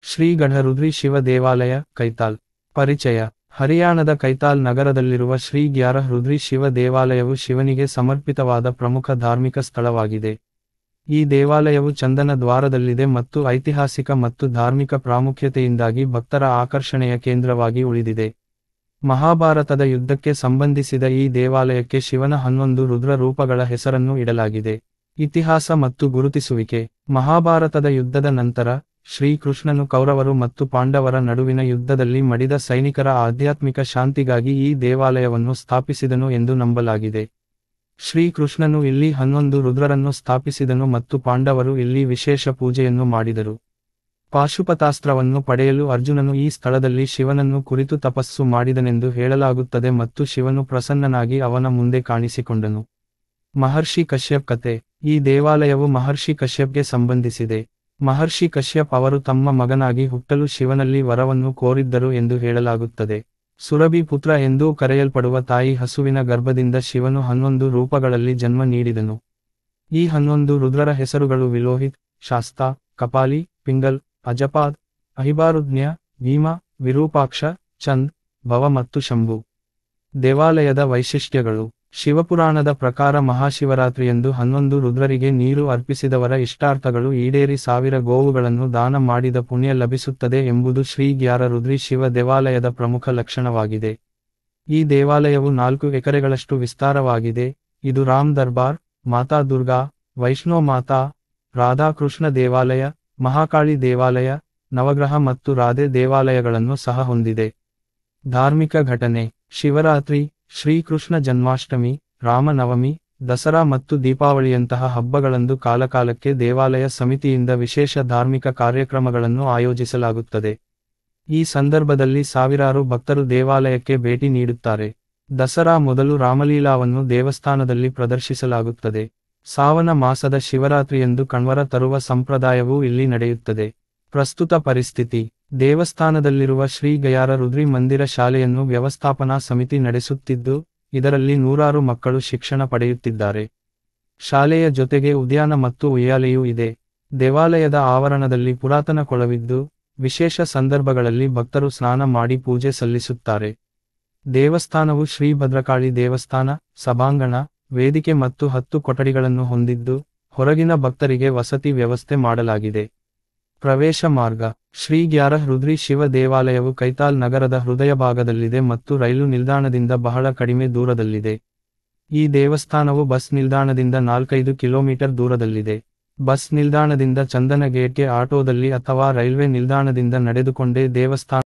ಶ್ರೀ ಗಢರುದ್ರಿ ಶಿವ ದೇವಾಲಯ, ಕೈತಾಲ್. ಪರಿಚಯ. ಹರಿಯಾಣದ ಕೈತಾಲ್ ನಗರದಲ್ಲಿರುವ ಶ್ರೀ ರುದ್ರಿ ಶಿವ ದೇವಾಲಯವು ಶಿವನಿಗೆ ಸಮರ್ಪಿತವಾದ ಪ್ರಮುಖ ಧಾರ್ಮಿಕ ಸ್ಥಳವಾಗಿದೆ. ಈ ದೇವಾಲಯವು ಚಂದನ ದ್ವಾರದಲ್ಲಿದೆ ಮತ್ತು ಐತಿಹಾಸಿಕ ಮತ್ತು ಧಾರ್ಮಿಕ ಪ್ರಾಮುಖ್ಯತೆಯಿಂದಾಗಿ ಭಕ್ತರ ಆಕರ್ಷಣೆಯ ಕೇಂದ್ರವಾಗಿ ಉಳಿದಿದೆ. ಮಹಾಭಾರತದ ಯುದ್ಧಕ್ಕೆ ಸಂಬಂಧಿಸಿದ ಈ ದೇವಾಲಯಕ್ಕೆ ಶಿವನ 11 ರುದ್ರ ರೂಪಗಳ ಹೆಸರನ್ನು ಇಡಲಾಗಿದೆ. ಇತಿಹಾಸ ಮತ್ತು ಗುರುತಿಸುವಿಕೆ. ಮಹಾಭಾರತದ ಯುದ್ಧದ ನಂತರ, ಶ್ರೀಕೃಷ್ಣನು ಕೌರವರು ಮತ್ತು ಪಾಂಡವರ ನಡುವಿನ ಯುದ್ಧದಲ್ಲಿ ಮಡಿದ ಸೈನಿಕರ ಆಧ್ಯಾತ್ಮಿಕ ಶಾಂತಿಗಾಗಿ ಈ ದೇವಾಲಯವನ್ನು ಸ್ಥಾಪಿಸಿದನು ಎಂದು ನಂಬಲಾಗಿದೆ. ಶ್ರೀಕೃಷ್ಣನು ಇಲ್ಲಿ 11 ರುದ್ರರನ್ನು ಸ್ಥಾಪಿಸಿದನು ಮತ್ತು ಪಾಂಡವರು ಇಲ್ಲಿ ವಿಶೇಷ ಪೂಜೆಯನ್ನು ಮಾಡಿದರು. ಪಾಶುಪತಾಸ್ತ್ರವನ್ನು ಪಡೆಯಲು ಅರ್ಜುನನು ಈ ಸ್ಥಳದಲ್ಲಿ ಶಿವನನ್ನು ಕುರಿತು ತಪಸ್ಸು ಮಾಡಿದನೆಂದು ಹೇಳಲಾಗುತ್ತದೆ ಮತ್ತು ಶಿವನು ಪ್ರಸನ್ನನಾಗಿ ಅವನ ಮುಂದೆ ಕಾಣಿಸಿಕೊಂಡನು. ಮಹರ್ಷಿ ಕಶ್ಯಪ್ ಕಥೆ. ಈ ದೇವಾಲಯವು ಮಹರ್ಷಿ ಕಶ್ಯಪ್ಗೆ ಸಂಬಂಧಿಸಿದೆ. ಮಹರ್ಷಿ ಕಶ್ಯಪ್ ಅವರು ತಮ್ಮ ಮಗನಾಗಿ ಹುಟ್ಟಲು ಶಿವನಲ್ಲಿ ವರವನ್ನು ಕೋರಿದ್ದರು ಎಂದು ಹೇಳಲಾಗುತ್ತದೆ. ಸುರಭಿ ಪುತ್ರ ಎಂದೂ ಕರೆಯಲ್ಪಡುವ ತಾಯಿ ಹಸುವಿನ ಗರ್ಭದಿಂದ ಶಿವನು 11 ರೂಪಗಳಲ್ಲಿ ಜನ್ಮ ನೀಡಿದನು. ಈ 11 ರುದ್ರರ ಹೆಸರುಗಳು ವಿಲೋಹಿತ್, ಶಾಸ್ತಾ, ಕಪಾಲಿ, ಪಿಂಗಲ್, ಅಜಪಾದ್, ಅಹಿಬಾರುಜ್ಞ, ಭೀಮ, ವಿರೂಪಾಕ್ಷ, ಚಂದ್, ಭವ ಮತ್ತು ಶಂಭು. ದೇವಾಲಯದ ವೈಶಿಷ್ಟ್ಯಗಳು. ಶಿವಪುರಾಣದ ಪ್ರಕಾರ ಮಹಾಶಿವರಾತ್ರಿಯಂದು 11 ರುದ್ರರಿಗೆ ನೀರು ಅರ್ಪಿಸಿದವರ ಇಷ್ಟಾರ್ಥಗಳು ಈಡೇರಿ 1000 ಗೋವುಗಳನ್ನು ದಾನ ಮಾಡಿದ ಪುಣ್ಯ ಲಭಿಸುತ್ತದೆ ಎಂಬುದು ಶ್ರೀ ರುದ್ರಿ ಶಿವ ದೇವಾಲಯದ ಪ್ರಮುಖ ಲಕ್ಷಣವಾಗಿದೆ. ಈ ದೇವಾಲಯವು 4 ಎಕರೆಗಳಷ್ಟು ವಿಸ್ತಾರವಾಗಿದೆ. ಇದು ರಾಮ್ ದರ್ಬಾರ್, ಮಾತಾ ದುರ್ಗಾ, ವೈಷ್ಣೋ ಮಾತಾ, ರಾಧಾಕೃಷ್ಣ ದೇವಾಲಯ, ಮಹಾಕಾಳಿ ದೇವಾಲಯ, ನವಗ್ರಹ ಮತ್ತು ರಾಧೆ ದೇವಾಲಯಗಳನ್ನು ಸಹ ಹೊಂದಿದೆ. ಧಾರ್ಮಿಕ ಘಟನೆ. ಶಿವರಾತ್ರಿ, ಶ್ರೀಕೃಷ್ಣ ಜನ್ಮಾಷ್ಟಮಿ, ರಾಮನವಮಿ, ದಸರಾ ಮತ್ತು ದೀಪಾವಳಿಯಂತಹ ಹಬ್ಬಗಳಂದು ಕಾಲಕಾಲಕ್ಕೆ ದೇವಾಲಯ ಸಮಿತಿಯಿಂದ ವಿಶೇಷ ಧಾರ್ಮಿಕ ಕಾರ್ಯಕ್ರಮಗಳನ್ನು ಆಯೋಜಿಸಲಾಗುತ್ತದೆ. ಈ ಸಂದರ್ಭದಲ್ಲಿ ಸಾವಿರಾರು ಭಕ್ತರು ದೇವಾಲಯಕ್ಕೆ ಭೇಟಿ ನೀಡುತ್ತಾರೆ. ದಸರಾ ಮೊದಲು ರಾಮಲೀಲಾವನ್ನು ದೇವಸ್ಥಾನದಲ್ಲಿ ಪ್ರದರ್ಶಿಸಲಾಗುತ್ತದೆ. ಸಾವನ ಮಾಸದ ಶಿವರಾತ್ರಿಯಂದು ಕಣ್ವರ ತರುವ ಸಂಪ್ರದಾಯವೂ ಇಲ್ಲಿ ನಡೆಯುತ್ತದೆ. ಪ್ರಸ್ತುತ ಪರಿಸ್ಥಿತಿ. ದೇವಸ್ಥಾನದಲ್ಲಿರುವ ಶ್ರೀ ರುದ್ರಿ ಮಂದಿರ ಶಾಲೆಯನ್ನು ವ್ಯವಸ್ಥಾಪನಾ ಸಮಿತಿ ನಡೆಸುತ್ತಿದ್ದು, ಇದರಲ್ಲಿ 100 ಮಕ್ಕಳು ಶಿಕ್ಷಣ ಪಡೆಯುತ್ತಿದ್ದಾರೆ. ಶಾಲೆಯ ಜೊತೆಗೆ ಉದ್ಯಾನ ಮತ್ತು ಉಯ್ಯಾಲೆಯೂ ಇದೆ. ದೇವಾಲಯದ ಆವರಣದಲ್ಲಿ ಪುರಾತನ ಕೊಳವಿದ್ದು, ವಿಶೇಷ ಸಂದರ್ಭಗಳಲ್ಲಿ ಭಕ್ತರು ಸ್ನಾನ ಮಾಡಿ ಪೂಜೆ ಸಲ್ಲಿಸುತ್ತಾರೆ. ದೇವಸ್ಥಾನವು ಶ್ರೀ ಭದ್ರಕಾಳಿ ದೇವಸ್ಥಾನ, ಸಭಾಂಗಣ, ವೇದಿಕೆ ಮತ್ತು 10 ಕೊಠಡಿಗಳನ್ನು ಹೊಂದಿದ್ದು, ಹೊರಗಿನ ಭಕ್ತರಿಗೆ ವಸತಿ ವ್ಯವಸ್ಥೆ ಮಾಡಲಾಗಿದೆ. ಪ್ರವೇಶ ಮಾರ್ಗ. ಶ್ರೀ ರುದ್ರಿ ಶಿವ ದೇವಾಲಯವು ಕೈತಾಲ್ ನಗರದ ಹೃದಯ ಭಾಗದಲ್ಲಿದೆ ಮತ್ತು ರೈಲು ನಿಲ್ದಾಣದಿಂದ ಬಹಳ ಕಡಿಮೆ ದೂರದಲ್ಲಿದೆ. ಈ ದೇವಸ್ಥಾನವು ಬಸ್ ನಿಲ್ದಾಣದಿಂದ 4-5 ಕಿಲೋಮೀಟರ್ ದೂರದಲ್ಲಿದೆ. ಬಸ್ ನಿಲ್ದಾಣದಿಂದ ಚಂದನ ಗೇಟ್ಗೆ ಆಟೋದಲ್ಲಿ ಅಥವಾ ರೈಲ್ವೆ ನಿಲ್ದಾಣದಿಂದ ನಡೆದುಕೊಂಡೇ ದೇವಸ್ಥಾನ